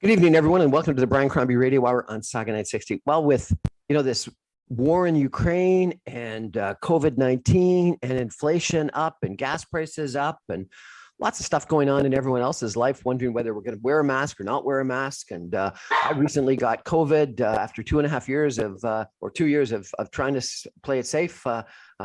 Good evening, everyone, and welcome to the Brian Crombie Radio Hour on Saga 960. Well, with this war in Ukraine and COVID-19 and inflation up and gas prices up and lots of stuff going on in everyone else's life, wondering whether we're going to wear a mask or not wear a mask. And I recently got COVID after 2.5 years or 2 years of trying to play it safe,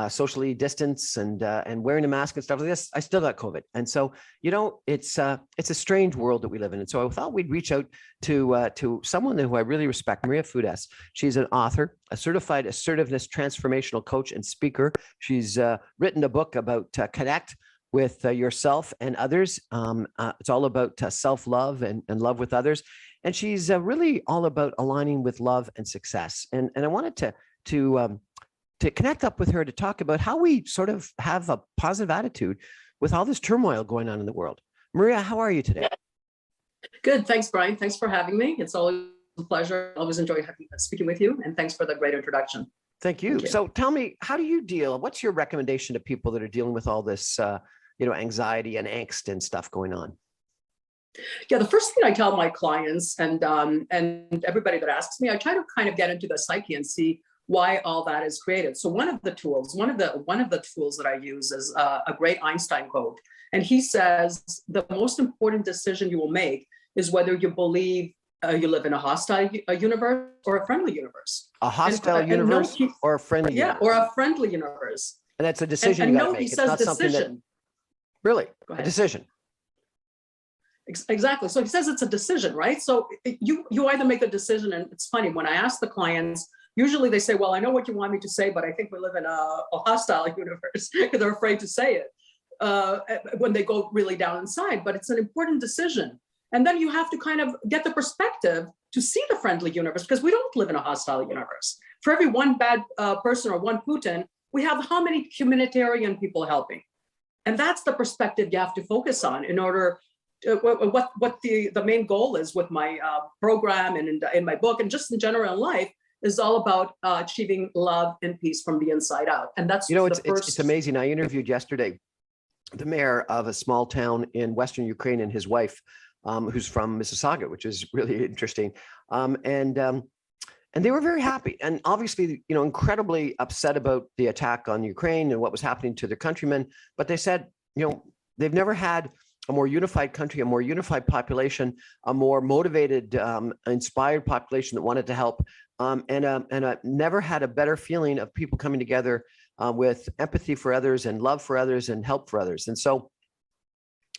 socially distance and wearing a mask and stuff like this. I still got COVID. And so, it's a strange world that we live in. And so I thought we'd reach out to someone who I really respect, Maria Fudas. She's an author, a certified assertiveness transformational coach and speaker. She's written a book about connect with yourself and others. It's all about self-love and love with others. And she's really all about aligning with love and success. And I wanted to connect up with her to talk about how we sort of have a positive attitude with all this turmoil going on in the world. Maria, how are you today? Good. Thanks, Brian. Thanks for having me. It's always a pleasure. I always enjoy speaking with you. And thanks for the great introduction. Thank you. So tell me, how do you deal? What's your recommendation to people that are dealing with all this anxiety and angst and stuff going on? Yeah, the first thing I tell my clients and everybody that asks me, I try to kind of get into the psyche and see why all that is created. So one of the tools that I use is a great Einstein quote, and he says the most important decision you will make is whether you believe you live in a hostile universe or a friendly universe. A hostile universe or a friendly universe? Yeah, or a friendly universe. And that's a decision you got to make. He says decision. Really? A decision. Exactly. So he says it's a decision, right? So you either make a decision, and it's funny, when I ask the clients, usually they say, well, I know what you want me to say, but I think we live in a hostile universe because they're afraid to say it when they go really down inside. But it's an important decision. And then you have to kind of get the perspective to see the friendly universe, because we don't live in a hostile universe. For every one bad person or one Putin, we have how many humanitarian people helping? And that's the perspective you have to focus on in order to, what the main goal is with my program and in my book and just in general in life is all about achieving love and peace from the inside out. And that's it's amazing. I interviewed yesterday the mayor of a small town in Western Ukraine and his wife, who's from Mississauga, which is really interesting. And they were very happy and obviously, incredibly upset about the attack on Ukraine and what was happening to their countrymen. But they said, they've never had a more unified country, a more unified population, a more motivated, inspired population that wanted to help, and never had a better feeling of people coming together with empathy for others and love for others and help for others. And so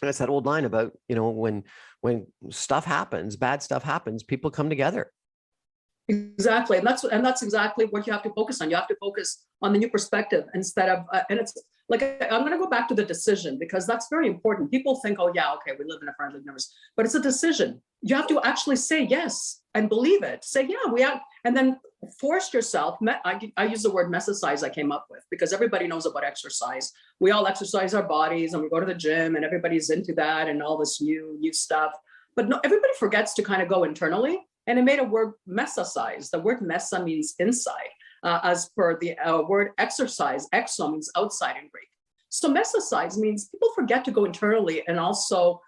that's that old line about, when stuff happens, bad stuff happens, people come together. Exactly. And that's exactly what you have to focus on. You have to focus on the new perspective instead of, and it's like, I'm going to go back to the decision because that's very important. People think, oh yeah, okay, we live in a friendly universe, but it's a decision. You have to actually say yes and believe it. Say, yeah, we have, and then force yourself. I use the word mesicize I came up with because everybody knows about exercise. We all exercise our bodies and we go to the gym and everybody's into that and all this new stuff. But no, everybody forgets to kind of go internally. And it made a word mesicize. The word mesa means inside, as per the word exercise, exo means outside in Greek. So mesicize means people forget to go internally and also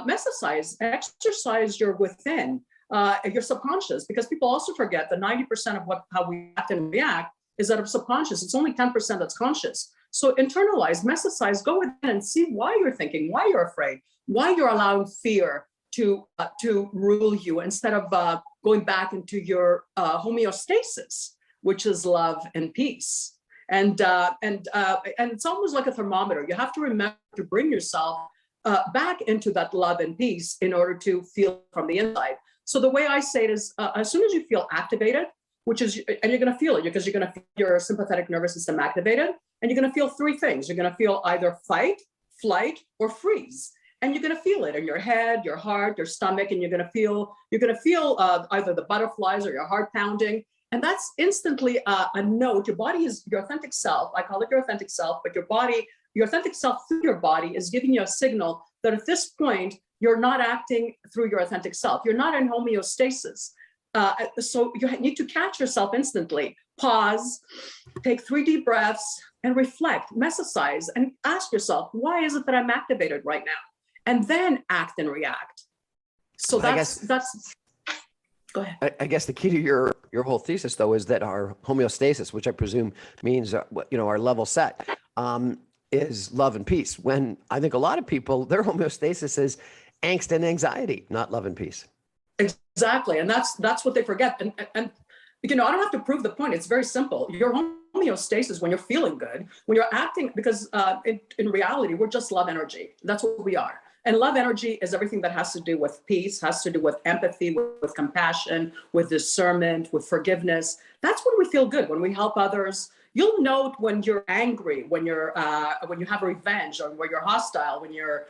mesicize, exercise your within, your subconscious, because people also forget that 90% of how we act and react is out of subconscious. It's only 10% that's conscious. So internalize, mesicize, go within and see why you're thinking, why you're afraid, why you're allowing fear to rule you instead of going back into your homeostasis, which is love and peace. And it's almost like a thermometer. You have to remember to bring yourself back into that love and peace in order to feel from the inside. So the way I say it is, as soon as you feel activated, and you're going to feel it because you're going to feel your sympathetic nervous system activated, and you're going to feel three things. You're going to feel either fight, flight, or freeze. And you're going to feel it in your head, your heart, your stomach, and you're going to feel either the butterflies or your heart pounding. And that's instantly a note. Your body is your authentic self. I call it your authentic self, but your authentic self through your body is giving you a signal that at this point, you're not acting through your authentic self. You're not in homeostasis. So you need to catch yourself instantly. Pause, take 3 deep breaths, and reflect, mesicize, and ask yourself, why is it that I'm activated right now? And then act and react. So that's Go ahead. I guess the key to your whole thesis, though, is that our homeostasis, which I presume means our level set, is love and peace. When I think a lot of people, their homeostasis is angst and anxiety, not love and peace. Exactly, and that's what they forget. And I don't have to prove the point. It's very simple. Your homeostasis, when you're feeling good, when you're acting, because in reality, we're just love energy. That's what we are. And love energy is everything that has to do with peace, has to do with empathy, with compassion, with discernment, with forgiveness. That's when we feel good, when we help others. You'll note when you're angry, when you have revenge, or when you're hostile, when you're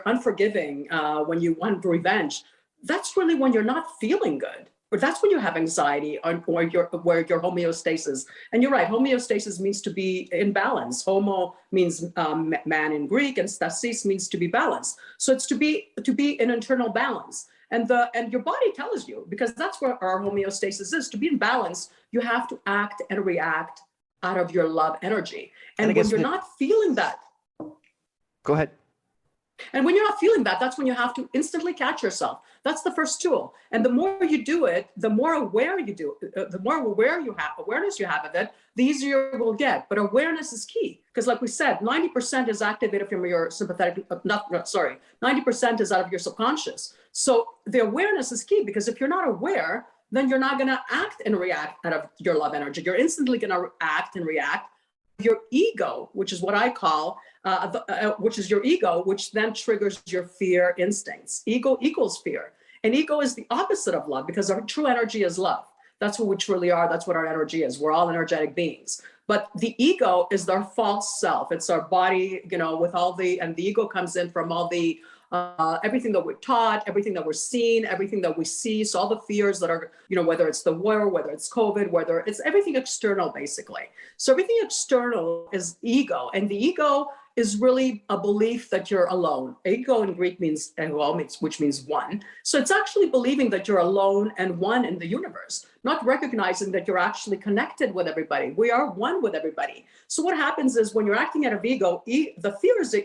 unforgiving, when you want revenge. That's really when you're not feeling good. But that's when you have anxiety, or where your homeostasis. And you're right, homeostasis means to be in balance. Homo means man in Greek, and stasis means to be balanced. So it's to be in internal balance. And your body tells you, because that's where our homeostasis is. To be in balance, you have to act and react out of your love energy. And when you're not feeling that, go ahead. And when you're not feeling that, that's when you have to instantly catch yourself. That's the first tool. And the more you do it, the more aware you do, the more awareness you have of it, the easier it will get. But awareness is key. Because like we said, 90% is activated from your sympathetic, 90% is out of your subconscious. So the awareness is key, because if you're not aware, then you're not going to act and react out of your love energy. You're instantly going to act and react. Your ego, which is what I call, which is your ego, which then triggers your fear instincts. Ego equals fear. And ego is the opposite of love, because our true energy is love. That's what we truly are. That's what our energy is. We're all energetic beings. But the ego is our false self. It's our body, with and the ego comes in from all the, everything that we're taught, everything that we're seeing, everything that we see. So all the fears that are, whether it's the war, whether it's COVID, whether it's everything external, basically. So everything external is ego. And the ego is really a belief that you're alone. Ego in Greek means, which means one. So it's actually believing that you're alone and one in the universe, not recognizing that you're actually connected with everybody. We are one with everybody. So what happens is when you're acting out of ego, the fear is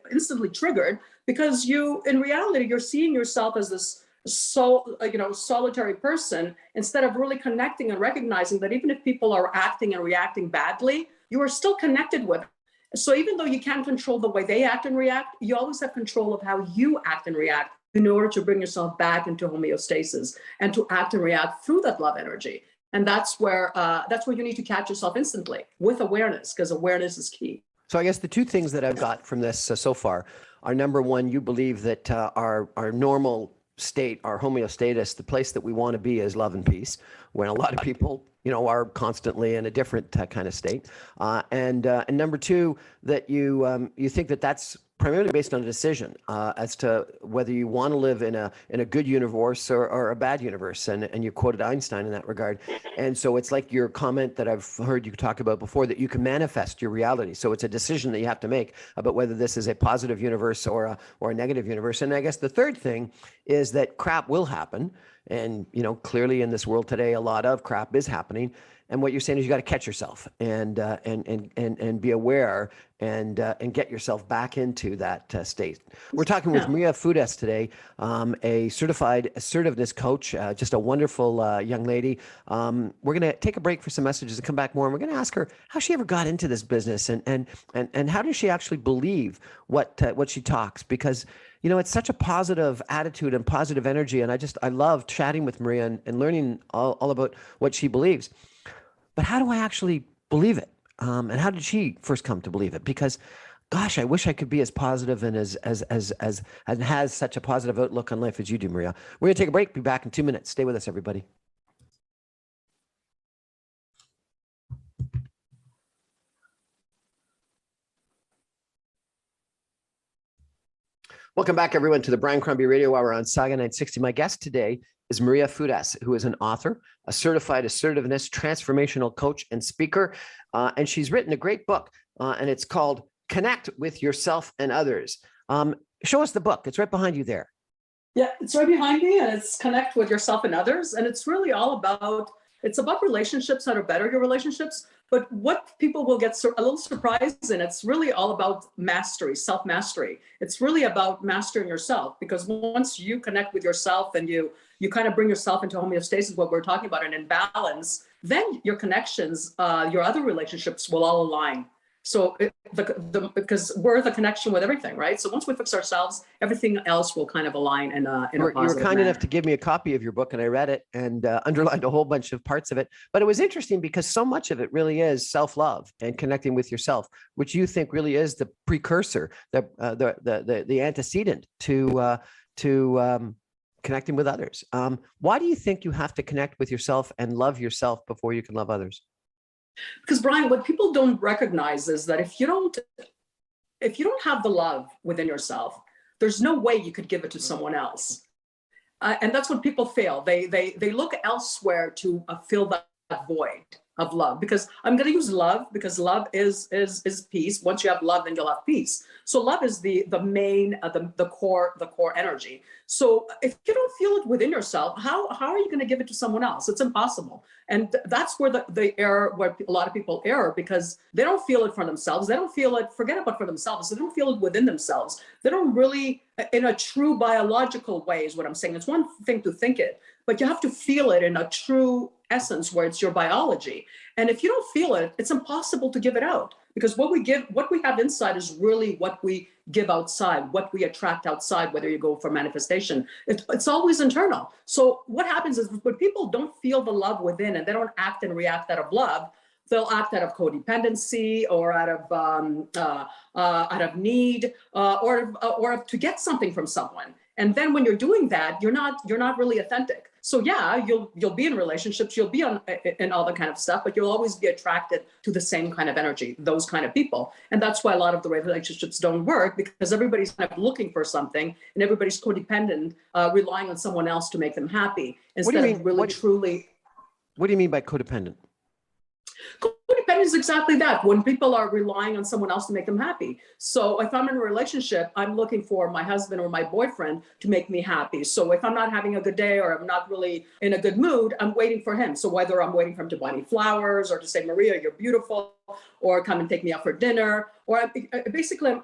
instantly triggered, because in reality, you're seeing yourself as this solitary person, instead of really connecting and recognizing that even if people are acting and reacting badly, you are still connected with them. So even though you can't control the way they act and react, you always have control of how you act and react in order to bring yourself back into homeostasis and to act and react through that love energy. And that's where you need to catch yourself instantly with awareness, because awareness is key. So I guess the two things that I've got from this so far are, number one, you believe that our normal state, our homeostasis, the place that we want to be is love and peace, when a lot of people, are constantly in a different kind of state. And number two, that you think that that's primarily based on a decision as to whether you want to live in a good universe or a bad universe. And you quoted Einstein in that regard. And so it's like your comment that I've heard you talk about before, that you can manifest your reality. So it's a decision that you have to make about whether this is a positive universe or a negative universe. And I guess the third thing is that crap will happen. And, clearly in this world today, a lot of crap is happening. And what you're saying is you got to catch yourself and be aware and get yourself back into that state. We're talking with Maria Fudas today, a certified assertiveness coach, just a wonderful young lady. We're going to take a break for some messages and come back more. And we're going to ask her how she ever got into this business and how does she actually believe what she talks, because it's such a positive attitude and positive energy. And I love chatting with Maria and learning all about what she believes. But how do I actually believe it? And how did she first come to believe it? Because, gosh, I wish I could be as positive and as has such a positive outlook on life as you do, Maria. We're going to take a break. Be back in 2 minutes. Stay with us, everybody. Welcome back, everyone, to the Brian Crombie Radio Hour on Saga 960. My guest today is Maria Fudas, who is an author, a certified assertiveness transformational coach and speaker. And she's written a great book, and it's called Connect with Yourself and Others. Show us the book. It's right behind you there. Yeah, it's right behind me, and it's Connect with Yourself and Others. And it's really all about, it's about relationships, how to better your relationships. But what people will get a little surprised in, it's really all about mastery, self-mastery. It's really about mastering yourself, because once you connect with yourself and you you kind of bring yourself into homeostasis, what we're talking about, and in balance, then your connections, your other relationships will all align. So because we're the connection with everything, right? So once we fix ourselves, everything else will kind of align in a You were positive kind manner. enough to give me a copy of your book, and I read it and underlined a whole bunch of parts of it. But it was interesting because so much of it really is self-love and connecting with yourself, which you think really is the precursor, the antecedent to connecting with others. Why do you think you have to connect with yourself and love yourself before you can love others? Because Brian, what people don't recognize is that if you don't have the love within yourself, there's no way you could give it to someone else. And that's when people fail. They look elsewhere to fill that void of love. Because I'm going to use love because love is peace. Once you have love, then you'll have peace. So love is the main, the core energy. So if you don't feel it within yourself, how are you going to give it to someone else? It's impossible. And that's where the error, where a lot of people err, because they don't feel it for themselves. They don't feel it, forget about for themselves. They don't feel it within themselves. They don't really, in a true biological way is what I'm saying. It's one thing to think it, but you have to feel it in a true essence where it's your biology. And if you don't feel it, it's impossible to give it out, because what we have inside is really what we give outside, what we attract outside, whether you go for manifestation. It's always internal. So what happens is when people don't feel the love within and they don't act and react out of love, they'll act out of codependency or out of need or to get something from someone. And then when you're doing that, you're not really authentic. So yeah, you'll be in relationships, you'll be in all that kind of stuff, but you'll always be attracted to the same kind of energy, those kind of people. And that's why a lot of the relationships don't work, because everybody's kind of looking for something and everybody's codependent, relying on someone else to make them happy instead of really truly. What do you mean by codependent? Codependent is exactly that, when people are relying on someone else to make them happy. So if I'm in a relationship, I'm looking for my husband or my boyfriend to make me happy. So if I'm not having a good day or I'm not really in a good mood, I'm waiting for him. So whether I'm waiting for him to buy me flowers or to say, Maria, you're beautiful, or come and take me out for dinner, or I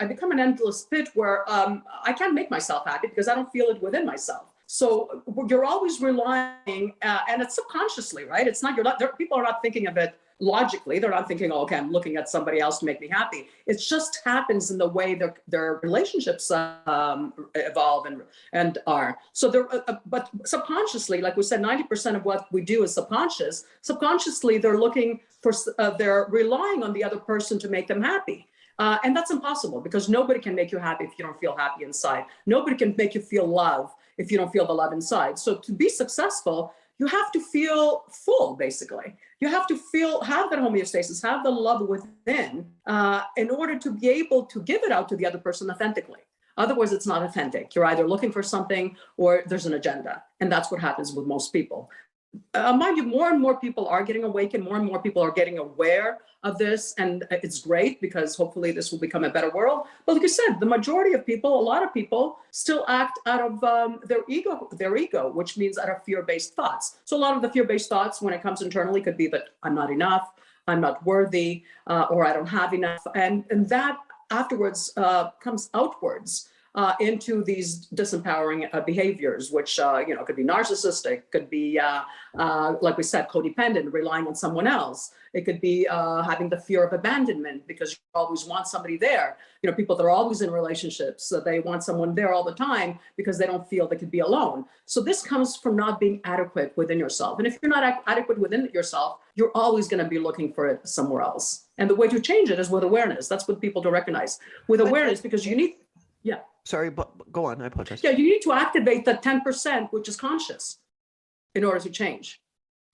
become an endless pit where I can't make myself happy because I don't feel it within myself. So you're always relying, and it's subconsciously, right? It's not, people are not thinking of it logically. They're not thinking, oh, okay, I'm looking at somebody else to make me happy. It just happens in the way their relationships evolve and are. So but subconsciously, like we said, 90% of what we do is subconscious. Subconsciously, they're looking for, they're relying on the other person to make them happy. And that's impossible, because nobody can make you happy if you don't feel happy inside. Nobody can make you feel love if you don't feel the love inside. So to be successful, you have to feel full, basically. You have to have that homeostasis, have the love within, in order to be able to give it out to the other person authentically. Otherwise, it's not authentic. You're either looking for something or there's an agenda. And that's what happens with most people. Mind you, more and more people are getting awakened, more and more people are getting aware of this, and it's great, because hopefully this will become a better world. But like you said, the majority of people, a lot of people still act out of their ego, which means out of fear-based thoughts. So a lot of the fear-based thoughts, when it comes internally, could be that I'm not enough, I'm not worthy, or I don't have enough. And that afterwards comes outwards. Into these disempowering behaviors, which could be narcissistic, could be like we said, codependent, relying on someone else. It could be having the fear of abandonment, because you always want somebody there. People that are always in relationships, so they want someone there all the time because they don't feel they could be alone. So this comes from not being adequate within yourself. And if you're not adequate within yourself, you're always going to be looking for it somewhere else. And the way to change it is with awareness. That's what people don't recognize. With awareness, because you need. Yeah. Sorry, but go on. I apologize. Yeah, you need to activate that 10%, which is conscious, in order to change.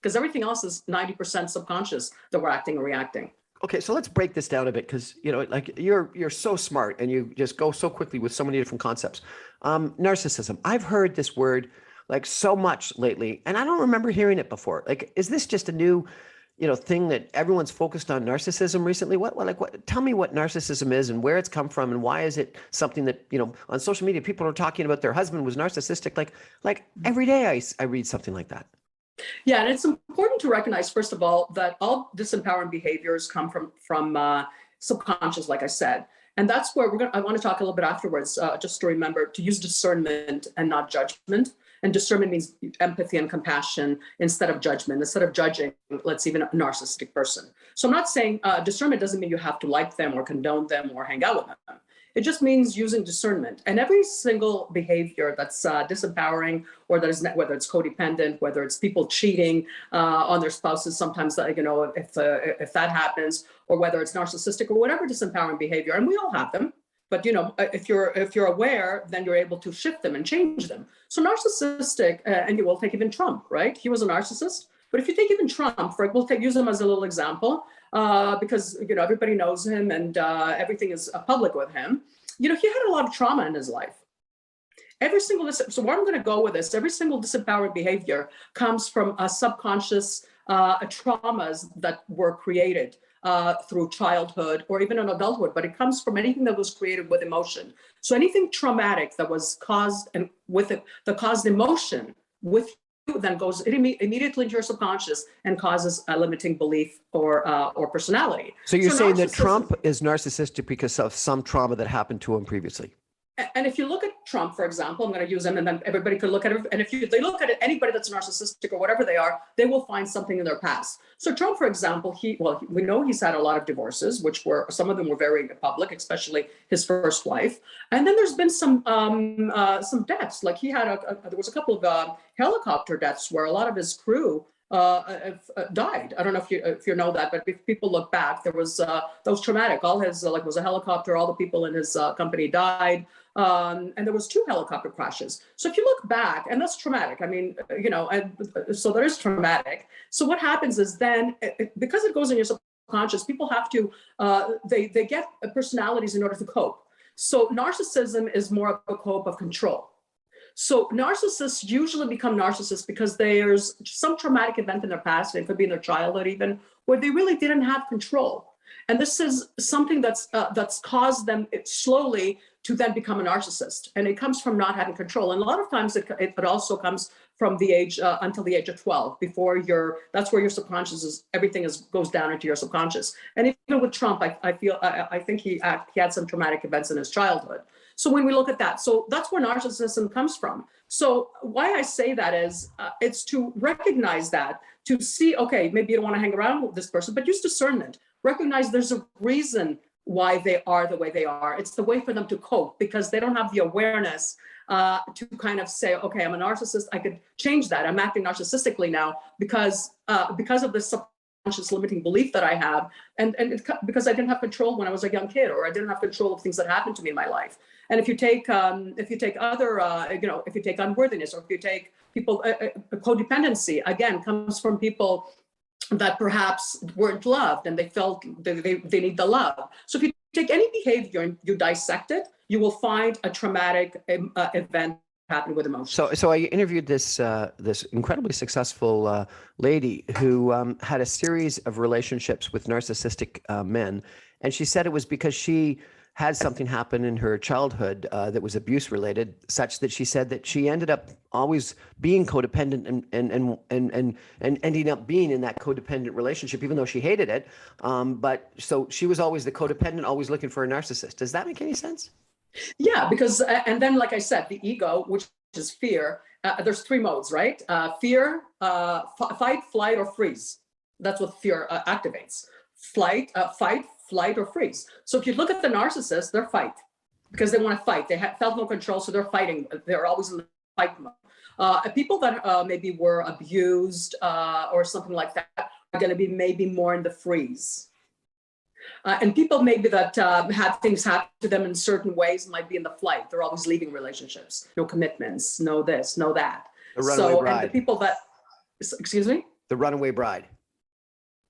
Because everything else is 90% subconscious that we're acting and reacting. Okay, so let's break this down a bit, because like you're so smart and you just go so quickly with so many different concepts. Narcissism. I've heard this word like so much lately, and I don't remember hearing it before. Like, is this just a new thing that everyone's focused on narcissism recently? What tell me what narcissism is and where it's come from, and why is it something that, on social media, people are talking about their husband was narcissistic. Like every day I read something like that. Yeah. And it's important to recognize, first of all, that all disempowering behaviors come from subconscious, like I said. And that's where I want to talk a little bit afterwards, just to remember to use discernment and not judgment. And discernment means empathy and compassion instead of judgment, instead of judging, let's even a narcissistic person. So I'm not saying discernment doesn't mean you have to like them or condone them or hang out with them. It just means using discernment. And every single behavior that's disempowering, or that is, whether it's codependent, whether it's people cheating on their spouses, sometimes if that happens, or whether it's narcissistic or whatever disempowering behavior, and we all have them. But if you're aware, then you're able to shift them and change them. So narcissistic, and you will take even Trump, right? He was a narcissist. But if you take even Trump, use him as a little example, because everybody knows him and everything is public with him. He had a lot of trauma in his life. So where I'm going to go with this, every single disempowering behavior comes from subconscious traumas that were created through childhood or even in adulthood, but it comes from anything that was created with emotion. So anything traumatic that was caused and with it, that caused emotion with you, then goes immediately into your subconscious and causes a limiting belief or personality. So you're saying that Trump is narcissistic because of some trauma that happened to him previously? And if you look at Trump, for example, I'm going to use him, and then everybody could look at it. And if they look at it, anybody that's narcissistic or whatever they are, they will find something in their past. So Trump, for example, we know he's had a lot of divorces, some of them were very public, especially his first wife. And then there's been some deaths. Like there was a couple of helicopter deaths where a lot of his crew died. I don't know if you know that, but if people look back, that was traumatic. All his was a helicopter. All the people in his company died. And there was 2 helicopter crashes. So if you look back, and that's traumatic. I mean, so that is traumatic. So what happens is then, because it goes in your subconscious, people have to, they get personalities in order to cope. So narcissism is more of a cope of control. So narcissists usually become narcissists because there's some traumatic event in their past, it could be in their childhood even, where they really didn't have control. And this is something that's caused them slowly to then become a narcissist. And it comes from not having control. And a lot of times it also comes from the age until the age of 12. That's where your subconscious is. Everything goes down into your subconscious. And even with Trump, I think he had some traumatic events in his childhood. So when we look at that, so that's where narcissism comes from. So why I say that is, it's to recognize that, to see, okay, maybe you don't want to hang around with this person, but use discernment. Recognize there's a reason why they are the way they are. It's the way for them to cope, because they don't have the awareness to kind of say, okay, I'm a narcissist. I could change that. I'm acting narcissistically now because of this subconscious limiting belief that I have, and because I didn't have control when I was a young kid, or I didn't have control of things that happened to me in my life. And if you take other, if you take unworthiness, or if you take people, codependency, again, comes from people that perhaps weren't loved and they felt they need the love. So if you take any behavior and you dissect it, you will find a traumatic event happen with emotion. So I interviewed this incredibly successful lady who had a series of relationships with narcissistic men, and she said it was because she had something happen in her childhood that was abuse related, such that she said that she ended up always being codependent and ending up being in that codependent relationship, even though she hated it. But so she was always the codependent, always looking for a narcissist. Does that make any sense? Yeah, because, and then, like I said, the ego, which is fear, there's 3 modes, right? Fear, fight, flight, or freeze. That's what fear activates. Fight, flight, or freeze. So if you look at the narcissist, they're fight, because they want to fight. They felt no control, so they're fighting. They're always in the fight mode. People that maybe were abused or something like that are going to be maybe more in the freeze. And people maybe that had things happen to them in certain ways might be in the flight. They're always leaving relationships, no commitments, no this, no that. The runaway bride. And the people that, excuse me? The runaway bride.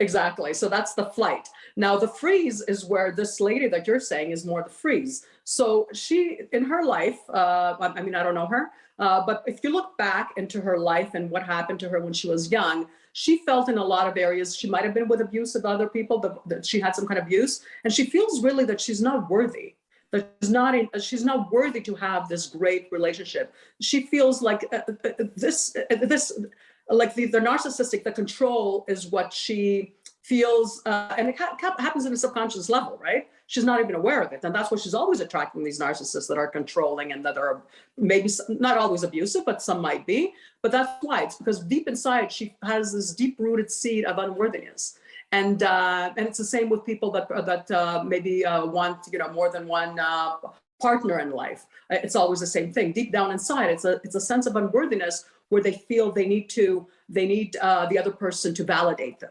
Exactly. So that's the flight. Now, the freeze is where this lady that you're saying is more the freeze. So she, in her life, I mean, I don't know her, but if you look back into her life and what happened to her when she was young, she felt in a lot of areas, she might have been with abuse of other people, that she had some kind of abuse, and she feels really that she's not worthy. That she's not worthy to have this great relationship. She feels like like the narcissistic, the control is what she feels, and it happens at a subconscious level, right? she's not even aware of it. And that's why she's always attracting these narcissists that are controlling and that are maybe not always abusive, but some might be. But that's why. It's because deep inside, she has this deep-rooted seed of unworthiness. And it's the same with people that maybe want, more than one partner in life. It's always the same thing. Deep down inside, it's a sense of unworthiness where they feel they need the other person to validate them.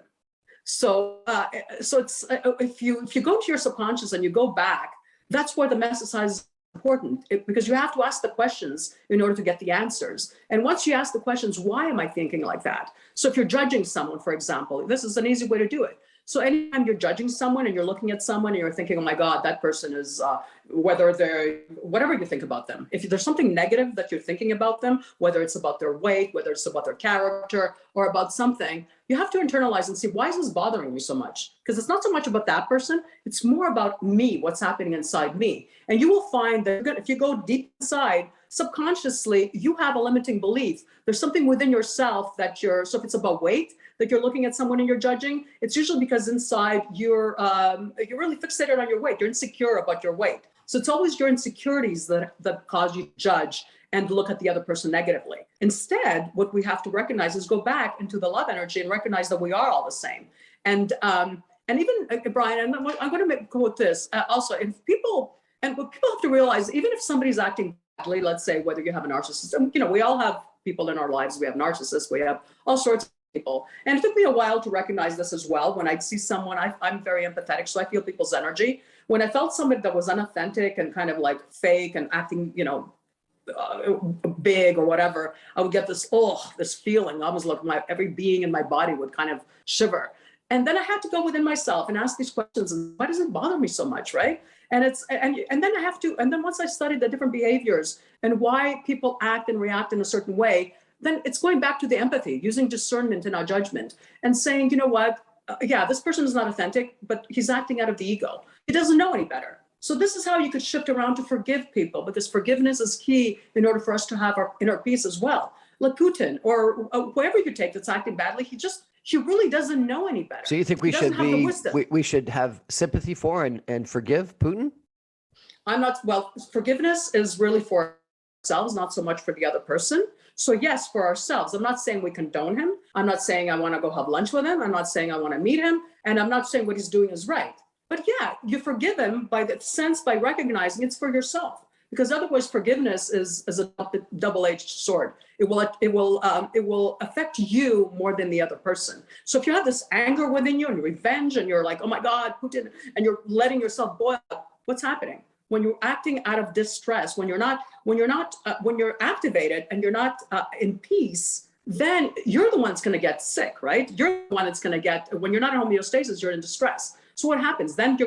So it's if you go to your subconscious and you go back, that's where the message is important, because you have to ask the questions in order to get the answers. And once you ask the questions, why am I thinking like that? So if you're judging someone, for example, this is an easy way to do it. So anytime you're judging someone and you're looking at someone and you're thinking, oh my God, that person is, whatever you think about them. If there's something negative that you're thinking about them, whether it's about their weight, whether it's about their character or about something, you have to internalize and see, why is this bothering me so much? Because it's not so much about that person. It's more about me, what's happening inside me. And you will find that if you go deep inside, subconsciously, you have a limiting belief. There's something within yourself so if it's about weight, that you're looking at someone and you're judging, it's usually because inside you're really fixated on your weight. You're insecure about your weight. So it's always your insecurities that cause you to judge and look at the other person negatively. Instead, what we have to recognize is go back into the love energy and recognize that we are all the same. And even Brian, and I'm going to go with this also. What people have to realize, even if somebody's acting badly, let's say whether you have a narcissist, we all have people in our lives. We have narcissists. We have all sorts of people. And it took me a while to recognize this as well. When I'd see someone, I'm very empathetic, so I feel people's energy. When I felt somebody that was unauthentic and kind of like fake and acting, big or whatever, I would get this feeling, almost like every being in my body would kind of shiver. And then I had to go within myself and ask these questions. And why does it bother me so much, right? And then once I studied the different behaviors and why people act and react in a certain way, then it's going back to the empathy, using discernment and not judgment, and saying, you know what, this person is not authentic, but he's acting out of the ego. He doesn't know any better. So this is how you could shift around to forgive people, because forgiveness is key in order for us to have our inner peace as well. Like Putin or whoever you take that's acting badly, he really doesn't know any better. So you think we should have sympathy for and forgive Putin? Forgiveness is really for ourselves, not so much for the other person. So yes, for ourselves. I'm not saying we condone him. I'm not saying I want to go have lunch with him. I'm not saying I want to meet him. And I'm not saying what he's doing is right. But yeah, you forgive him by recognizing it's for yourself. Because otherwise forgiveness is a double-edged sword. It will affect you more than the other person. So if you have this anger within you and revenge and you're like, oh my God, Putin, and you're letting yourself boil, what's happening? When you're acting out of distress, when you're activated and you're not in peace, then you're the one that's going to get sick, right? You're the one that's going to get, when you're not in homeostasis, you're in distress. So what happens? Then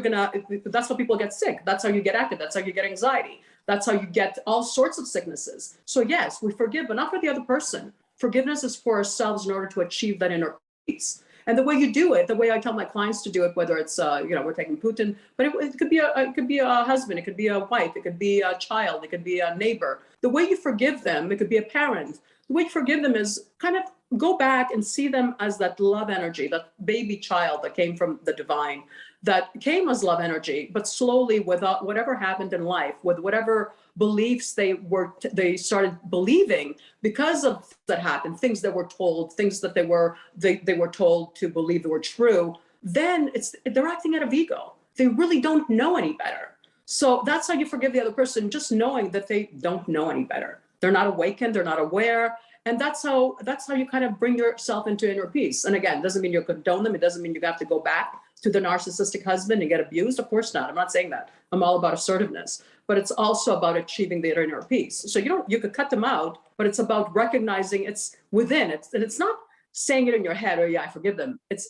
that's how people get sick. That's how you get active. That's how you get anxiety. That's how you get all sorts of sicknesses. So yes, we forgive, but not for the other person. Forgiveness is for ourselves in order to achieve that inner peace. And the way you do it, the way I tell my clients to do it, whether it's, we're taking Putin, but it could be a husband, it could be a wife, it could be a child, it could be a neighbor. The way you forgive them, it could be a parent. The way you forgive them is kind of go back and see them as that love energy, that baby child that came from the divine, that came as love energy, but slowly with whatever happened in life, with whatever beliefs they started believing because of that happened, things that were told, things that they were told to believe that were true, then they're acting out of ego. They really don't know any better. So that's how you forgive the other person, just knowing that they don't know any better. They're not awakened, they're not aware. And that's how you kind of bring yourself into inner peace. And again, it doesn't mean you condone them. It doesn't mean you have to go back to the narcissistic husband and get abused. Of course not. I'm not saying that. I'm all about assertiveness. But it's also about achieving the inner peace. So you could cut them out, but it's about recognizing it's within. It's not saying it in your head, or I forgive them. It's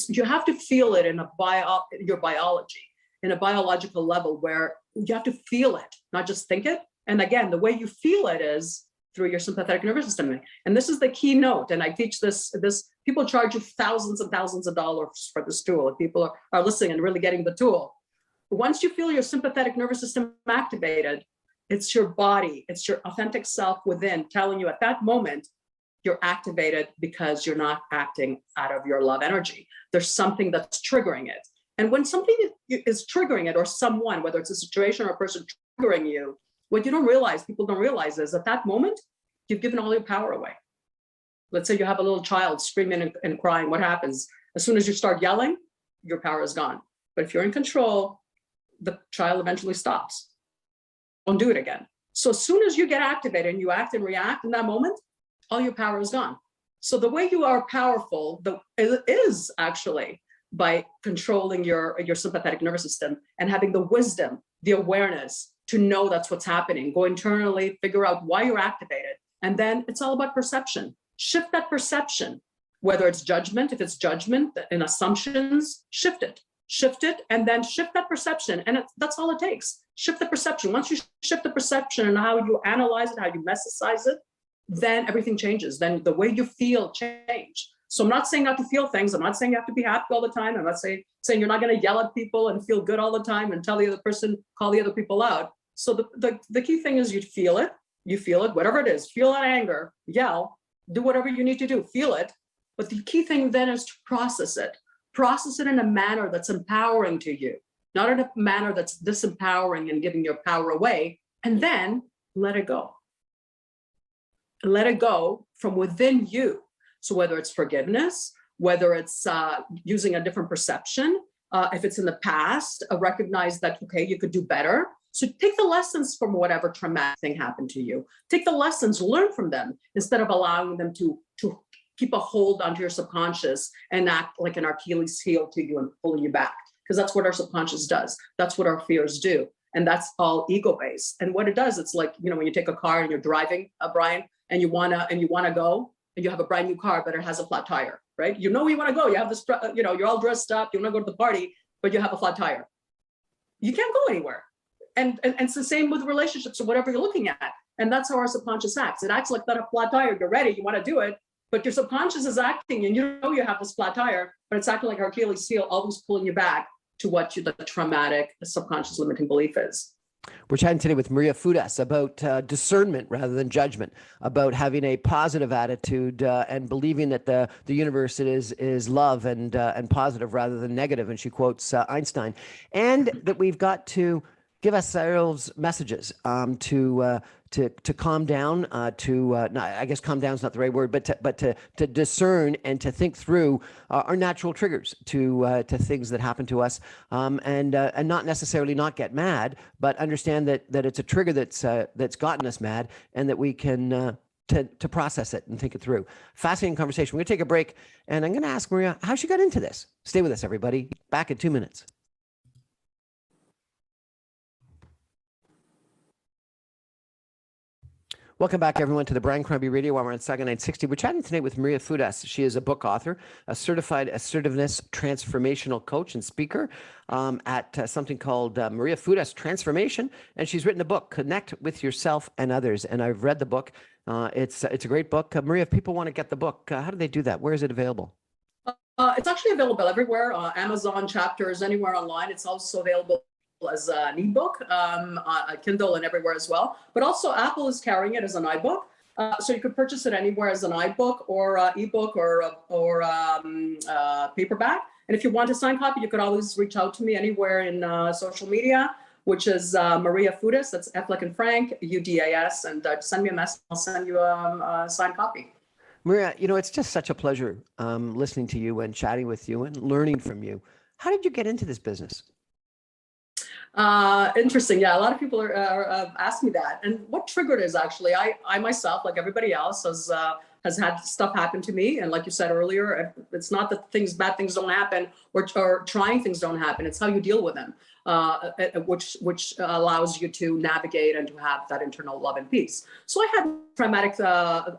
you have to feel it in your biology, in a biological level where you have to feel it, not just think it. And again, the way you feel it is through your sympathetic nervous system. And this is the key note. And I teach this, people charge you thousands and thousands of dollars for this tool. If people are listening and really getting the tool. Once you feel your sympathetic nervous system activated, it's your body, it's your authentic self within telling you at that moment, you're activated because you're not acting out of your love energy. There's something that's triggering it. And when something is triggering it, or someone, whether it's a situation or a person triggering you, what you don't realize, people don't realize, is at that moment, you've given all your power away. Let's say you have a little child screaming and crying. What happens? As soon as you start yelling, your power is gone. But if you're in control, the child eventually stops. Don't do it again. So as soon as you get activated and you act and react in that moment, all your power is gone. So the way you are powerful is actually by controlling your sympathetic nervous system and having the wisdom, the awareness to know that's what's happening. Go internally, figure out why you're activated. And then it's all about perception. Shift that perception, whether it's judgment, if it's judgment and assumptions, shift it, and then shift that perception. And that's all it takes. Shift the perception. Once you shift the perception and how you analyze it, how you message it, then everything changes. Then the way you feel change. So I'm not saying not to feel things. I'm not saying you have to be happy all the time. I'm not saying you're not going to yell at people and feel good all the time and tell the other person, call the other people out. So the key thing is you feel it, whatever it is, feel that anger, yell, do whatever you need to do, feel it. But the key thing then is to process it in a manner that's empowering to you, not in a manner that's disempowering and giving your power away, and then let it go. Let it go from within you. So whether it's forgiveness, whether it's using a different perception, if it's in the past, recognize that, okay, you could do better. So take the lessons from whatever traumatic thing happened to you. Take the lessons, learn from them, instead of allowing them to keep a hold onto your subconscious and act like an Achilles heel to you and pulling you back. Because that's what our subconscious does. That's what our fears do. And that's all ego-based. And what it does, it's like, when you take a car and you're driving, Brian, and you wanna go, and you have a brand new car, but it has a flat tire, right? You know where you want to go. You have this, you're all dressed up. You want to go to the party, but you have a flat tire. You can't go anywhere. And it's the same with relationships or whatever you're looking at. And that's how our subconscious acts. It acts like that a flat tire. You're ready. You want to do it, but your subconscious is acting, and you know you have this flat tire, but it's acting like an Achilles heel, always pulling you back to what the traumatic subconscious limiting belief is. We're chatting today with Maria Fudas about discernment rather than judgment, about having a positive attitude and believing that the universe is love and positive rather than negative. And she quotes Einstein, and that we've got to give ourselves messages to calm down, I guess calm down is not the right word, but to discern and to think through our natural triggers to things that happen to us, and not necessarily not get mad, but understand that it's a trigger that's gotten us mad, and that we can to process it and think it through. Fascinating conversation. We're going to take a break, and I'm going to ask Maria how she got into this. Stay with us, everybody. Back in 2 minutes. Welcome back, everyone, to the Brian Crombie Radio while we're on Saga 960. We're chatting tonight with Maria Fudas. She is a book author, a certified assertiveness transformational coach and speaker at something called Maria Fudas Transformation. And she's written a book, Connect with Yourself and Others. And I've read the book. It's a great book. Maria, if people want to get the book, how do they do that? Where is it available? It's actually available everywhere, Amazon, Chapters, anywhere online. It's also available as an ebook, a Kindle, and everywhere as well. But also Apple is carrying it as an iBook. So you could purchase it anywhere as an iBook or ebook or paperback. And if you want a signed copy, you could always reach out to me anywhere in social media, which is Maria Fudas. That's F like in Frank, UDAS, and send me a message. I'll send you a signed copy. Maria, it's just such a pleasure listening to you and chatting with you and learning from you. How did you get into this business? Interesting. Yeah, a lot of people are asking me that. And what triggered is actually, I myself, like everybody else, has had stuff happen to me. And like you said earlier, it's not that bad things don't happen or trying things don't happen. It's how you deal with them, which allows you to navigate and to have that internal love and peace. So I had traumatic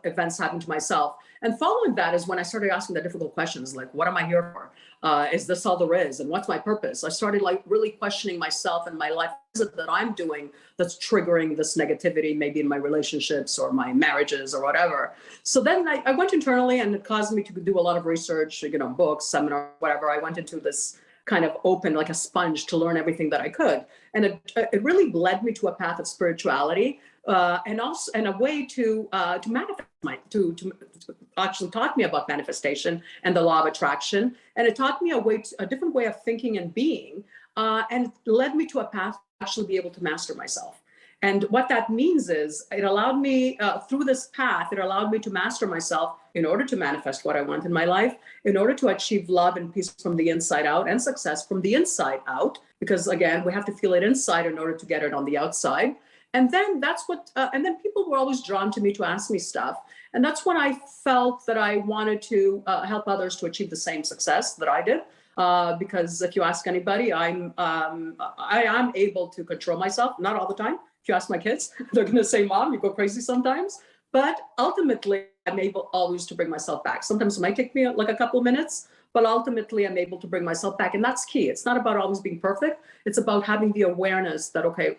events happen to myself. And following that is when I started asking the difficult questions, like, what am I here for? Is this all there is? And what's my purpose? I started really questioning myself and my life. What is it that I'm doing that's triggering this negativity, maybe in my relationships or my marriages or whatever? So then I went internally, and it caused me to do a lot of research, books, seminar, whatever. I went into this kind of open, like a sponge, to learn everything that I could. And it really led me to a path of spirituality, and also and a way to manifest actually taught me about manifestation and the law of attraction. And it taught me a different way of thinking and being, and led me to a path to actually be able to master myself. And what that means is it allowed me, through this path, it allowed me to master myself in order to manifest what I want in my life, in order to achieve love and peace from the inside out and success from the inside out. Because again, we have to feel it inside in order to get it on the outside. And then and then people were always drawn to me to ask me stuff. And that's when I felt that I wanted to help others to achieve the same success that I did. Because if you ask anybody, I am able to control myself, not all the time. If you ask my kids, they're going to say, Mom, you go crazy sometimes. But ultimately, I'm able always to bring myself back. Sometimes it might take me like a couple of minutes, but ultimately I'm able to bring myself back. And that's key. It's not about always being perfect. It's about having the awareness that, okay,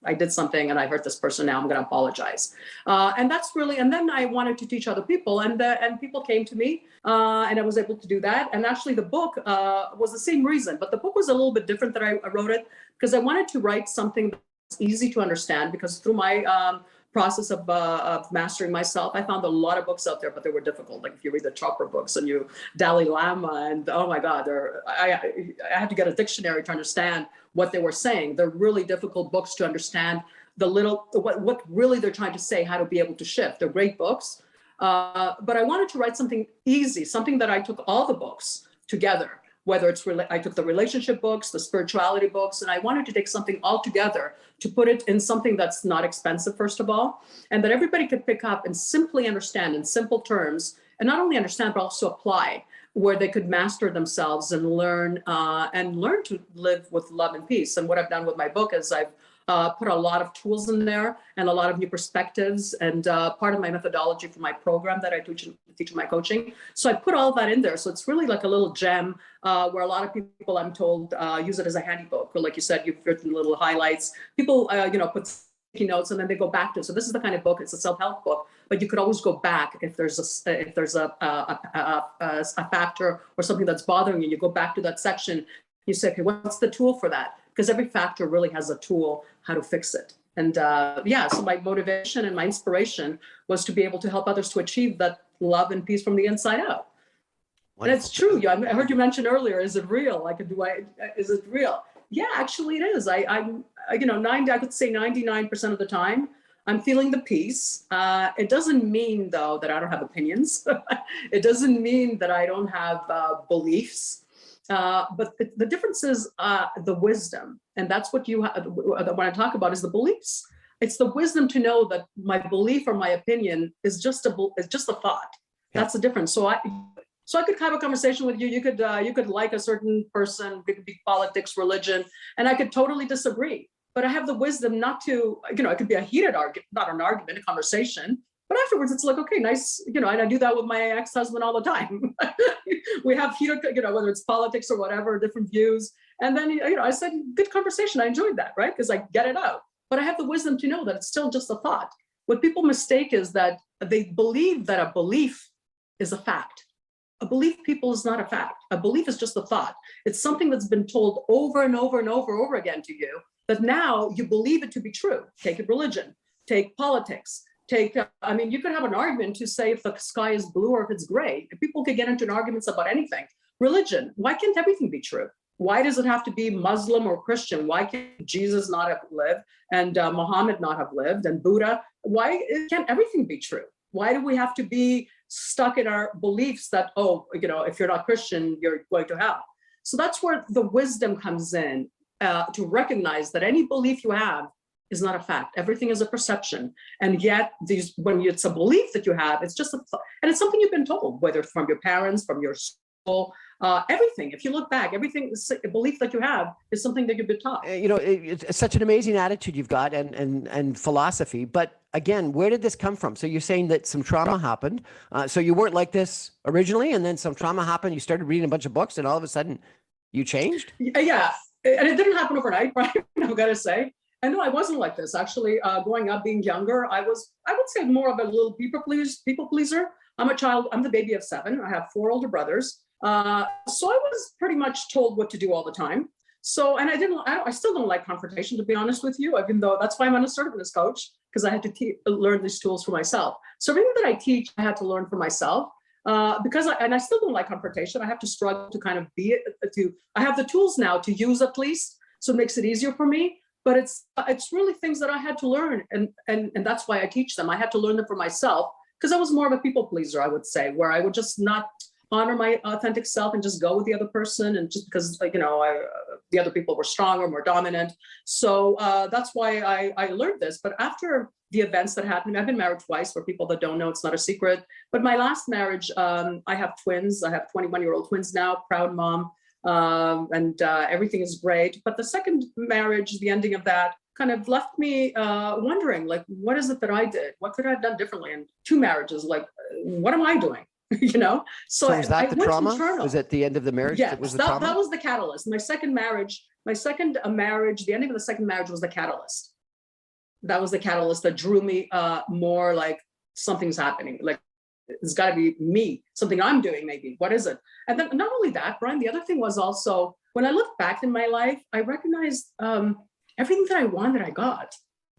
I did something and I hurt this person. Now I'm going to apologize. And that's really, and then I wanted to teach other people, and people came to me, and I was able to do that. And actually the book was the same reason, but the book was a little bit different that I wrote it because I wanted to write something that's easy to understand, because through my process of mastering myself, I found a lot of books out there, but they were difficult. Like if you read the Chopra books and Dalai Lama, and oh my God, I had to get a dictionary to understand what they were saying. They're really difficult books to understand what really they're trying to say, how to be able to shift. They're great books, but I wanted to write something easy, something that I took all the books together, whether I took the relationship books, the spirituality books, and I wanted to take something all together to put it in something that's not expensive, first of all, and that everybody could pick up and simply understand in simple terms, and not only understand, but also apply, where they could master themselves and learn to live with love and peace. And what I've done with my book is I've put a lot of tools in there and a lot of new perspectives, and part of my methodology for my program that I teach in my coaching. So I put all that in there. So it's really like a little gem where a lot of people, I'm told, use it as a handy book. Or like you said, you've written little highlights. People, put sticky notes and then they go back to it. So this is the kind of book, it's a self-help book, but you could always go back if there's a factor or something that's bothering you. You go back to that section. You say, okay, what's the tool for that? Because every factor really has a tool how to fix it. And so my motivation and my inspiration was to be able to help others to achieve that love and peace from the inside out. Wonderful. And it's true. I heard you mention earlier, is it real? Is it real? Yeah, actually it is. I could say 99% of the time, I'm feeling the peace. It doesn't mean though that I don't have opinions. It doesn't mean that I don't have beliefs. But the difference is the wisdom, and that's what when I talk about is the beliefs. It's the wisdom to know that my belief or my opinion is just a thought. Yeah. That's the difference. So I could have a conversation with you. You could like a certain person. It could be politics, religion, and I could totally disagree. But I have the wisdom not to. It could be a heated argument, not an argument, a conversation. But afterwards, it's like, okay, nice, and I do that with my ex-husband all the time. We have heated, whether it's politics or whatever, different views. And then, I said, good conversation. I enjoyed that, right? Because I get it out. But I have the wisdom to know that it's still just a thought. What people mistake is that they believe that a belief is a fact. A belief, people, is not a fact. A belief is just a thought. It's something that's been told over and over and over again to you, that now you believe it to be true. Take it religion, take politics. You could have an argument to say if the sky is blue or if it's gray. People could get into arguments about anything. Religion, why can't everything be true? Why does it have to be Muslim or Christian? Why can't Jesus not have lived and Muhammad not have lived and Buddha? Why can't everything be true? Why do we have to be stuck in our beliefs that, if you're not Christian, you're going to hell? So that's where the wisdom comes in, to recognize that any belief you have is not a fact. Everything is a perception. And yet when it's a belief that you have, it's just and it's something you've been told, whether from your parents, from your school, everything. If you look back, everything, a belief that you have is something that you've been taught. It's such an amazing attitude you've got and philosophy. But again, where did this come from? So you're saying that some trauma happened. So you weren't like this originally, and then some trauma happened. You started reading a bunch of books, and all of a sudden you changed? Yeah. And it didn't happen overnight, right? I've got to say. And no, I wasn't like this. Actually, growing up, being younger, I would say more of a little people pleaser. I'm a child. I'm the baby of 7. I have 4 older brothers. So I was pretty much told what to do all the time. So, and I still don't like confrontation, to be honest with you, even though that's why I'm an assertiveness coach, because I had to learn these tools for myself. So everything that I teach, I had to learn for myself. Because I still don't like confrontation. I have to struggle to kind of I have the tools now to use at least, so it makes it easier for me. But it's really things that I had to learn, and that's why I teach them. I had to learn them for myself because I was more of a people pleaser, I would say, where I would just not honor my authentic self and just go with the other person, and just because the other people were stronger, more dominant. So that's why I learned this. But after the events that happened, I've been married twice. For people that don't know, it's not a secret. But my last marriage, I have twins. I have 21-year-old twins now, proud mom, and everything is great. But the second marriage, the ending of that, kind of left me wondering, like, what is it that I did? What could I have done differently in two marriages? Like, what am I doing? So was that the trauma? Was it the end of the marriage? Yes, was the that was the catalyst. My second marriage, the ending of the second marriage was the catalyst. That was the catalyst that drew me more like something's happening. Like, it's got to be me, something I'm doing maybe. What is it? And then not only that, Brian, the other thing was also, when I look back in my life, I recognized everything that I wanted, I got.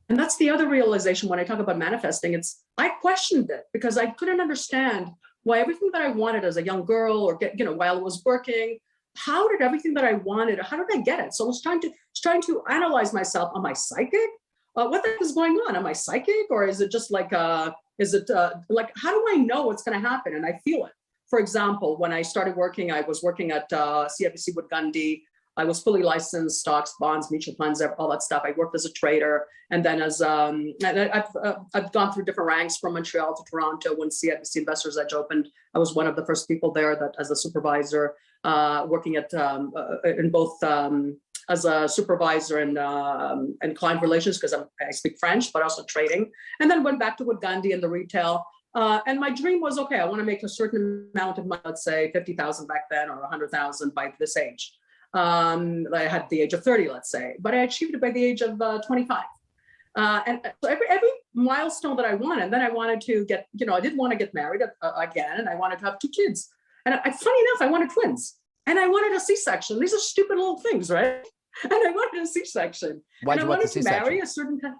And that's the other realization when I talk about manifesting. I questioned it because I couldn't understand why everything that I wanted as a young girl, or while I was working, how did everything that I wanted, how did I get it? So I was trying to analyze myself. Am I psychic? What the heck is going on? Am I psychic, or is it just like, how do I know what's going to happen? And I feel it. For example, when I started working, I was working at CIBC Wood Gundy. I was fully licensed, stocks, bonds, mutual funds, all that stuff. I worked as a trader. And then I've gone through different ranks from Montreal to Toronto. When CIBC Investors Edge opened, I was one of the first people there that as a supervisor, working in both as a supervisor and client relations, because I speak French, but also trading. And then went back to Wood Gundy in the retail. And my dream was, okay, I want to make a certain amount of money, let's say 50,000 back then, or 100,000 by this age. I had the age of 30, let's say, but I achieved it by the age of 25. And so every milestone that I wanted, and then I wanted to get, I did want to get married again, and I wanted to have 2 kids. And funny enough, I wanted twins, and I wanted a C-section. These are stupid little things, right? And I wanted a C-section. Why did you want the C-section? Marry a certain kind.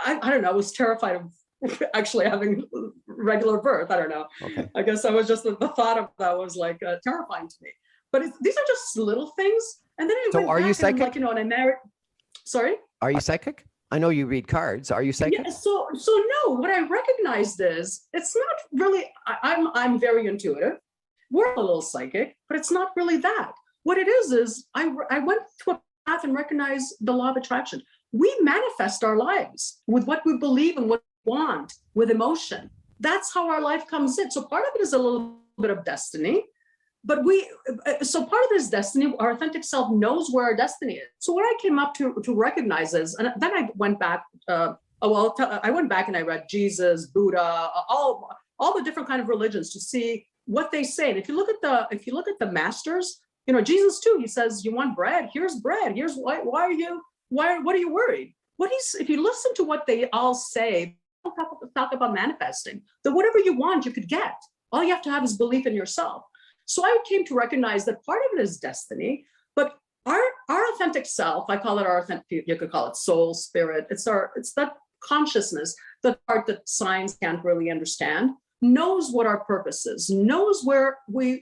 I don't know. I was terrified of actually having regular birth. I don't know. Okay. I guess I was just, the thought of that was like terrifying to me. But these are just little things. And then I went are back you psychic? And and I married. Sorry? Are you psychic? I know you read cards. Are you psychic? Yeah. So no. What I recognized is it's not really. I'm very intuitive. We're a little psychic, but it's not really that. What it is I went to a path and recognized the law of attraction. We manifest our lives with what we believe and what we want, with emotion. That's how our life comes in. So part of it is a little bit of destiny. But so part of this destiny, our authentic self knows where our destiny is. So what I came up to recognize is, and then I went back, I went back and I read Jesus, Buddha, all the different kind of religions to see what they say. And if you look at the masters, Jesus too, he says, you want bread? Here's bread. Here's what are you worried? If you listen to what they all say, talk about manifesting, that whatever you want, you could get. All you have to have is belief in yourself. So I came to recognize that part of it is destiny, but our authentic self, I call it our authentic, you could call it soul, spirit. It's that consciousness, the part that science can't really understand, knows what our purpose is, knows what we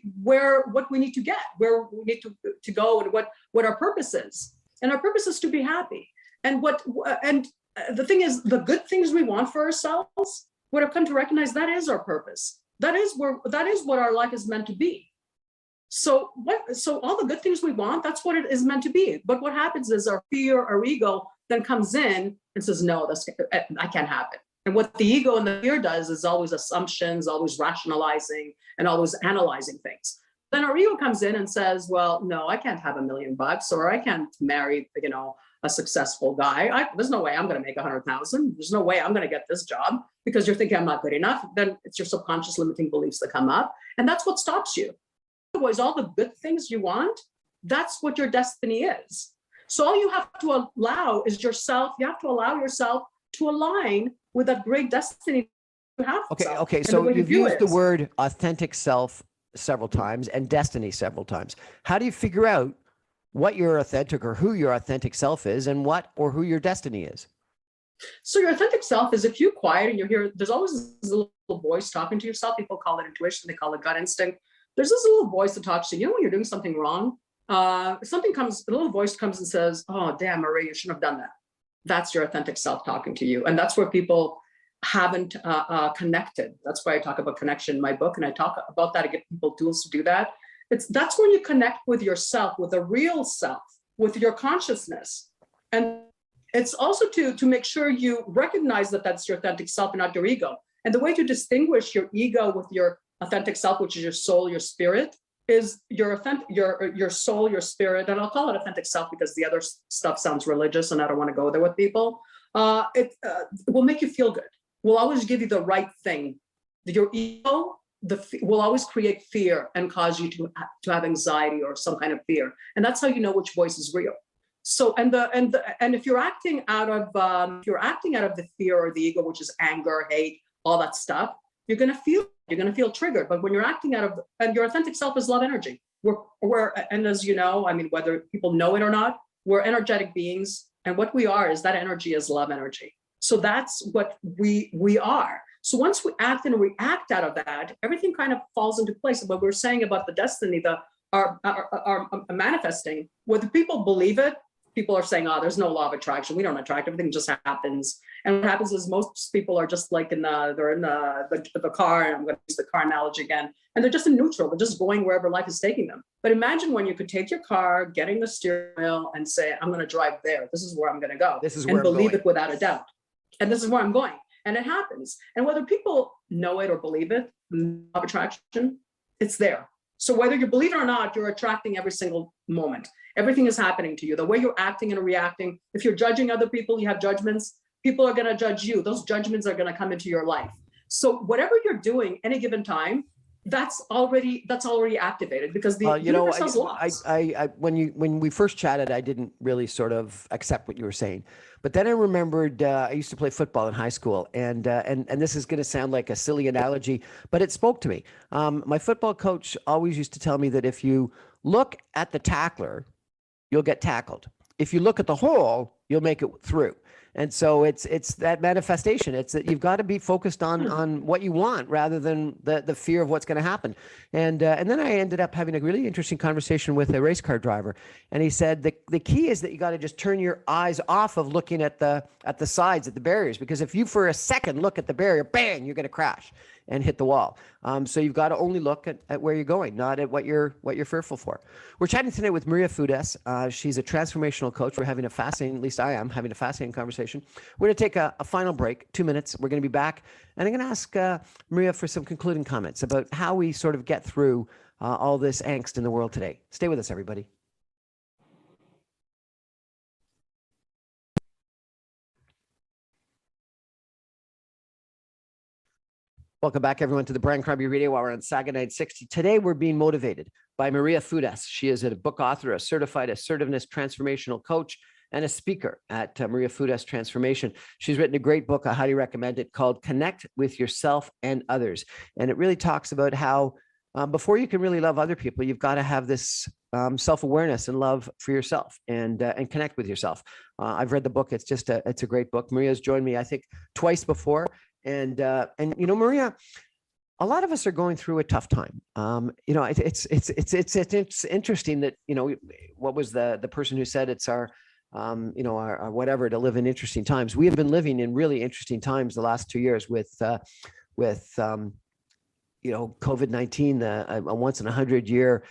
need to get, where we need to go, and what our purpose is. And our purpose is to be happy. And the thing is, the good things we want for ourselves, what I've come to recognize, that is our purpose. That is what our life is meant to be. So all the good things we want, that's what it is meant to be. But what happens is our fear, our ego then comes in and says, no, I can't have it. And what the ego and the fear does is always assumptions, always rationalizing, and always analyzing things. Then our ego comes in and says, well, no, I can't have $1 million, or I can't marry, a successful guy. There's no way I'm going to make 100,000. There's no way I'm going to get this job, because you're thinking I'm not good enough. Then it's your subconscious limiting beliefs that come up. And that's what stops you. Otherwise, all the good things you want, that's what your destiny is. So all you have to allow is yourself. You have to allow yourself to align with that great destiny you have. Okay. So you've used the word authentic self several times and destiny several times. How do you figure out what your authentic or who your authentic self is and what or who your destiny is? So your authentic self is if you're quiet and you hear, there's always this little voice talking to yourself. People call it intuition. They call it gut instinct. There's this little voice that talks to you. You know, when you're doing something wrong, a little voice comes and says, oh, damn, Marie, you shouldn't have done that. That's your authentic self talking to you. And that's where people haven't connected. That's why I talk about connection in my book. And I talk about that to give people tools to do that. That's when you connect with yourself, with a real self, with your consciousness. And it's also to make sure you recognize that that's your authentic self and not your ego. And the way to distinguish your ego with your authentic self, which is your soul, your spirit, is your soul, your spirit. And I'll call it authentic self because the other stuff sounds religious and I don't want to go there with people. It will make you feel good. Will always give you the right thing. Your ego will always create fear and cause you to have anxiety or some kind of fear. And that's how you know which voice is real. So, and if you're acting out of the fear or the ego, which is anger, hate, all that stuff, you're gonna feel triggered. But when you're acting out of, and your authentic self is love energy. And as you know, I mean, whether people know it or not, we're energetic beings, and what we are is that energy is love energy. So that's what we are. So once we act and react out of that, everything kind of falls into place. And what we're saying about the destiny, our manifesting, whether people believe it. People are saying, oh, there's no law of attraction. We don't attract. Everything just happens. And what happens is most people are just like they're in the car, and I'm going to use the car analogy again, and they're just in neutral. They're just going wherever life is taking them. But imagine when you could take your car, getting the steering wheel and say, I'm going to drive there. This is where I'm going to go. This is where I'm believe going. it without a doubt. And this is where I'm going. And it happens. And whether people know it or believe it, law of attraction, it's there. So whether you believe it or not, you're attracting every single moment. Everything is happening to you. The way you're acting and reacting. If you're judging other people, you have judgments. People are going to judge you. Those judgments are going to come into your life. So whatever you're doing any given time, that's already activated because the universe has laws. When we first chatted, I didn't really sort of accept what you were saying, but then I remembered I used to play football in high school, and this is going to sound like a silly analogy, but it spoke to me. My football coach always used to tell me that if you look at the tackler, you'll get tackled. If you look at the hole, you'll make it through. And so it's that manifestation. It's that you've got to be focused on what you want rather than the fear of what's going to happen. And then I ended up having a really interesting conversation with a race car driver, and he said the key is that you got to just turn your eyes off of looking at the sides, at the barriers, because if you for a second look at the barrier, bang, you're going to crash and hit the wall. So you've got to only look at where you're going, not at what you're fearful for. We're chatting tonight with Maria Fudas. She's a transformational coach. We're having a fascinating, at least I am, having a fascinating conversation. We're going to take a final break, 2 minutes. We're going to be back. And I'm going to ask Maria for some concluding comments about how we sort of get through all this angst in the world today. Stay with us, everybody. Welcome back, everyone, to the Brian Crombie Radio Hour on Saga 960. Today, we're being motivated by Maria Fudas. She is a book author, a certified assertiveness transformational coach, and a speaker at Maria Fudas Transformation. She's written a great book. I highly recommend it, called Connect with Yourself and Others. And it really talks about how before you can really love other people, you've got to have this self-awareness and love for yourself and connect with yourself. I've read the book. It's a great book. Maria's joined me, I think, twice before. And you know, Maria, a lot of us are going through a tough time. You know, it's interesting that, you know, what was the person who said it's our you know, our whatever, to live in interesting times. We have been living in really interesting times the last 2 years with you know, COVID-19, a once in 100-year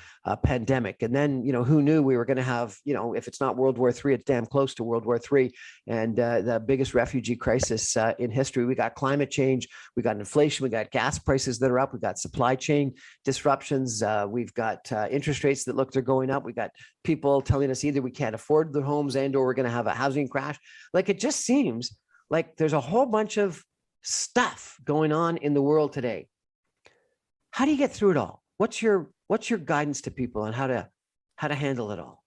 pandemic. And then, you know, who knew we were going to have, you know, if it's not World War III, it's damn close to World War III, and the biggest refugee crisis in history. We got climate change, we got inflation, we got gas prices that are up, we got supply chain disruptions, we've got interest rates that look they're going up, we got people telling us either we can't afford their homes and or we're going to have a housing crash. Like, it just seems like there's a whole bunch of stuff going on in the world today. How do you get through it all? What's your guidance to people on how to handle it all?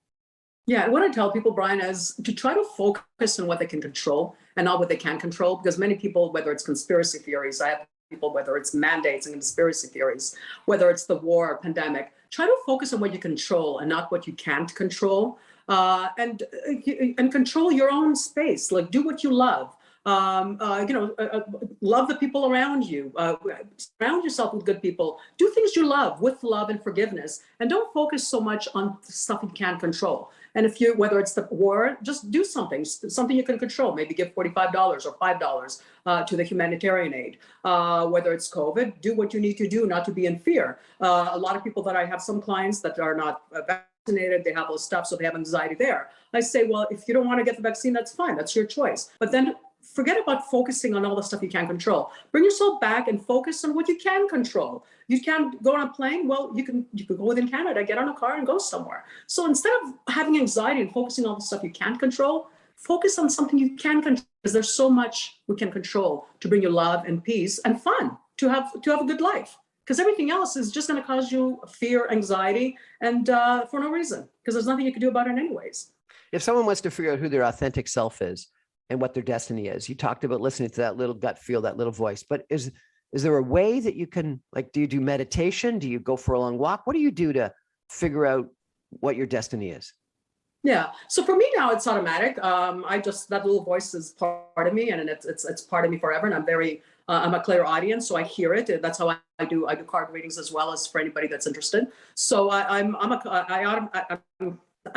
Yeah, what I tell people, Brian, is to try to focus on what they can control and not what they can't control. Because many people, whether it's conspiracy theories, I have people, whether it's mandates and conspiracy theories, whether it's the war or pandemic, try to focus on what you control and not what you can't control. and control your own space. Like, do what you love. Love the people around you. Surround yourself with good people. Do things you love with love and forgiveness, and don't focus so much on stuff you can't control. And whether it's the war, just do something you can control. Maybe give $45 or $5 to the humanitarian aid. Whether it's COVID, do what you need to do, not to be in fear. A lot of people that I have, some clients that are not vaccinated, they have all this stuff, so they have anxiety there. I say, well, if you don't want to get the vaccine, that's fine. That's your choice. But then forget about focusing on all the stuff you can't control. Bring yourself back and focus on what you can control. You can't go on a plane. Well, you can go within Canada, get on a car and go somewhere. So instead of having anxiety and focusing on all the stuff you can't control, focus on something you can control, because there's so much we can control to bring you love and peace and fun, to have a good life. Because everything else is just going to cause you fear, anxiety, and for no reason, because there's nothing you can do about it anyways. If someone wants to figure out who their authentic self is and what their destiny is, you talked about listening to that little gut feel, that little voice, but is there a way that you can, like, do you do meditation? Do you go for a long walk? What do you do to figure out what your destiny is? Yeah. So for me now, it's automatic. That little voice is part of me, and it's part of me forever. And I'm a clairaudient, so I hear it. That's how I do card readings as well, as for anybody that's interested. So I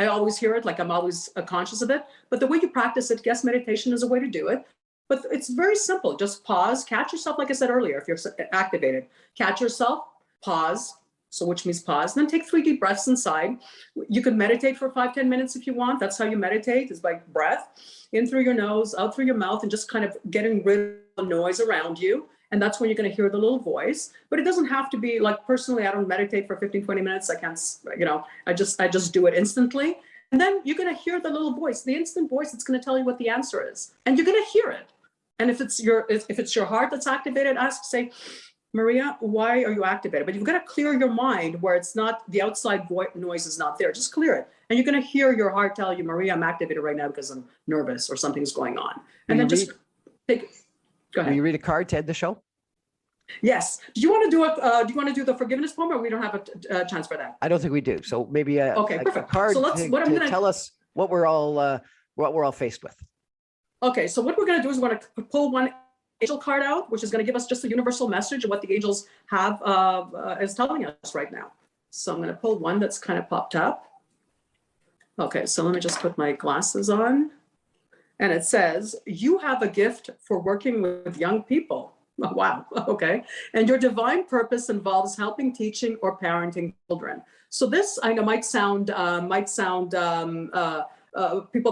always hear it, like I'm always conscious of it. But the way you practice it, yes, meditation is a way to do it. But it's very simple. Just pause, catch yourself. Like I said earlier, if you're activated, catch yourself, pause. So which means pause, then take 3 deep breaths inside. You can meditate for 5-10 minutes if you want. That's how you meditate, is by breath, in through your nose, out through your mouth, and just kind of getting rid of the noise around you. And that's when you're going to hear the little voice. But it doesn't have to be, like, personally, I don't meditate for 15-20 minutes. I can't, I just do it instantly. And then you're going to hear the little voice, the instant voice. It's going to tell you what the answer is, and you're going to hear it. And if it's your heart that's activated, say, Maria, why are you activated? But you've got to clear your mind where it's not, the outside noise is not there. Just clear it. And you're going to hear your heart tell you, Maria, I'm activated right now because I'm nervous or something's going on. And then just take it. Go ahead. Will you read a card to end the show? Yes. Do you want to do the forgiveness poem, or we don't have a chance for that? I don't think we do. So maybe a card to tell us what we're all faced with. Okay. So what we're going to do is we're going to pull one angel card out, which is going to give us just a universal message of what the angels have is telling us right now. So I'm going to pull one that's kind of popped up. Okay, so let me just put my glasses on. And it says, you have a gift for working with young people. Oh, wow, okay. And your divine purpose involves helping, teaching, or parenting children. So this, I know, might sound people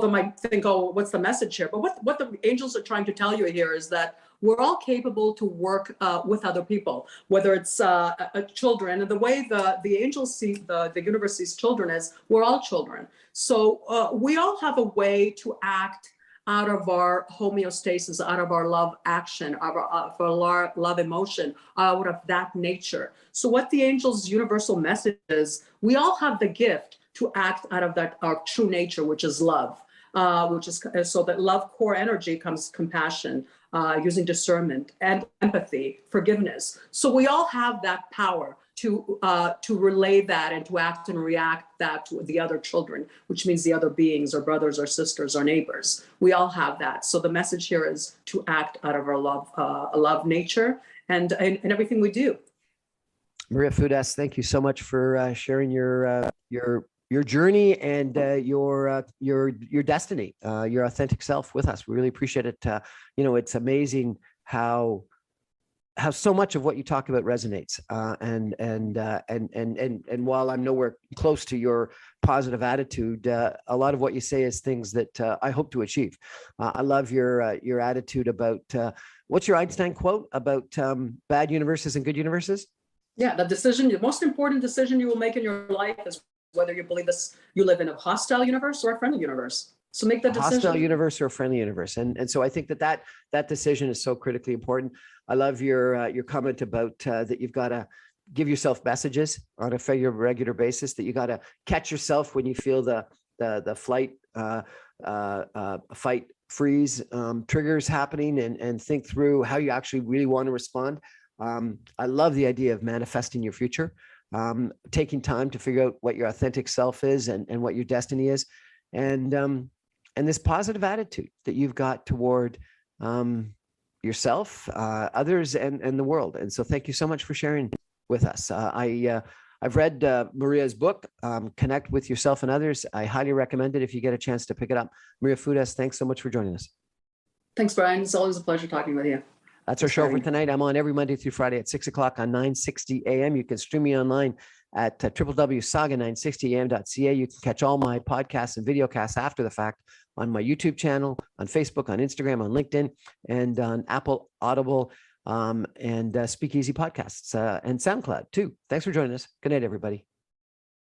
that might think, oh, what's the message here? But what the angels are trying to tell you here is that we're all capable to work with other people, whether it's children. And the way the angels see the universe sees children is we're all children. So we all have a way to act out of our homeostasis, out of our love action, out of our love emotion, out of that nature. So what the angels' universal message is, we all have the gift to act out of that, our true nature, which is love, which is, so that love core energy comes compassion, using discernment and empathy, forgiveness. So we all have that power to relay that and to act and react that to the other children, which means the other beings, or brothers or sisters or neighbors. We all have that. So the message here is to act out of our love nature and everything we do. Maria Fudas, thank you so much for sharing your journey and your destiny, your authentic self with us. We really appreciate it. It's amazing how so much of what you talk about resonates. And while I'm nowhere close to your positive attitude, a lot of what you say is things that I hope to achieve. I love your attitude about what's your Einstein quote about bad universes and good universes? Yeah, the most important decision you will make in your life is whether you believe you live in a hostile universe or a friendly universe. So make that decision. Hostile universe or a friendly universe. And so I think that decision is so critically important. I love your comment about that you've got to give yourself messages on a regular basis, that you got to catch yourself when you feel the flight, fight, freeze triggers happening, and think through how you actually really want to respond. I love the idea of manifesting your future, taking time to figure out what your authentic self is and what your destiny is. and this positive attitude that you've got toward yourself, others, and the world. And so thank you so much for sharing with us. I've read Maria's book, Connect with Yourself and Others. I highly recommend it if you get a chance to pick it up. Maria Fudas, thanks so much for joining us. Thanks, Brian. It's always a pleasure talking with you. That's our show for tonight. I'm on every Monday through Friday at 6 o'clock on 960 AM. You can stream me online at www.saga960am.ca. You can catch all my podcasts and videocasts after the fact on my YouTube channel, on Facebook, on Instagram, on LinkedIn, and on Apple, Audible, and Speakeasy Podcasts, and SoundCloud too. Thanks for joining us. Good night, everybody.